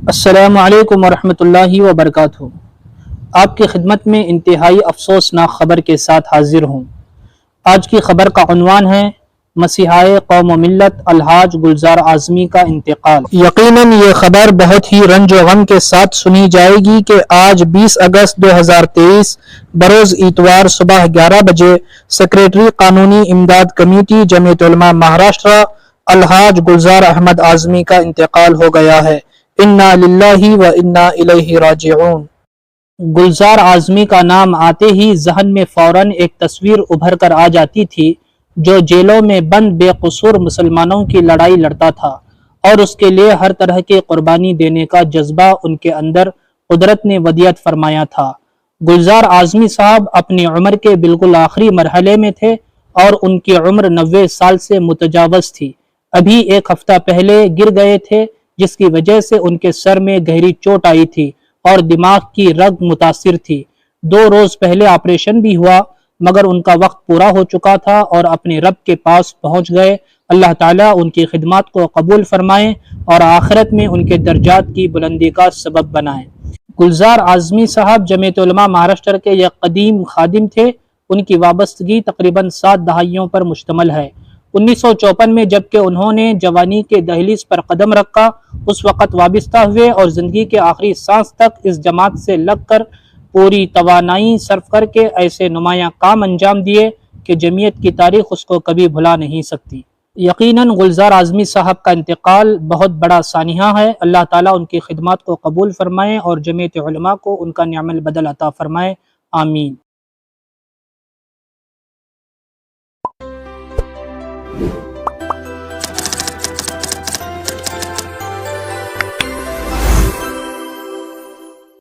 السلام علیکم ورحمۃ اللہ وبرکاتہ۔ آپ کی خدمت میں انتہائی افسوسناک خبر کے ساتھ حاضر ہوں۔ آج کی خبر کا عنوان ہے مسیحائے قوم و ملت الحاج گلزار اعظمی کا انتقال۔ یقیناً یہ خبر بہت ہی رنج و غم کے ساتھ سنی جائے گی کہ آج 20 اگست 2023 بروز اتوار صبح 11 بجے سیکریٹری قانونی امداد کمیٹی جمعیت علماء مہاراشٹرا الحاج گلزار احمد اعظمی کا انتقال ہو گیا ہے۔ انا للہ و انا الیہ راجعون۔ گلزار اعظمی کا نام آتے ہی ذہن میں فوراً ایک تصویر ابھر کر آ جاتی تھی جو جیلوں میں بند بے قصور مسلمانوں کی لڑائی لڑتا تھا اور اس کے لیے ہر طرح کی قربانی دینے کا جذبہ ان کے اندر قدرت نے ودیعت فرمایا تھا۔ گلزار اعظمی صاحب اپنی عمر کے بالکل آخری مرحلے میں تھے اور ان کی عمر 90 سال سے متجاوز تھی۔ ابھی ایک ہفتہ پہلے گر گئے تھے جس کی وجہ سے ان کے سر میں گہری چوٹ آئی تھی اور دماغ کی رگ متاثر تھی۔ 2 روز پہلے آپریشن بھی ہوا مگر ان کا وقت پورا ہو چکا تھا اور اپنے رب کے پاس پہنچ گئے۔ اللہ تعالیٰ ان کی خدمات کو قبول فرمائیں اور آخرت میں ان کے درجات کی بلندی کا سبب بنائیں۔ گلزار اعظمی صاحب جمعیت علماء مہاراشٹر کے ایک قدیم خادم تھے۔ ان کی وابستگی تقریباً 7 دہائیوں پر مشتمل ہے۔ 1954 میں جبکہ انہوں نے جوانی کے دہلیز پر قدم رکھا اس وقت وابستہ ہوئے اور زندگی کے آخری سانس تک اس جماعت سے لگ کر پوری توانائی صرف کر کے ایسے نمایاں کام انجام دیے کہ جمعیت کی تاریخ اس کو کبھی بھلا نہیں سکتی۔ یقیناً گلزار اعظمی صاحب کا انتقال بہت بڑا سانحہ ہے۔ اللہ تعالیٰ ان کی خدمات کو قبول فرمائے اور جمعیت علماء کو ان کا نعم البدل عطا فرمائے، آمین۔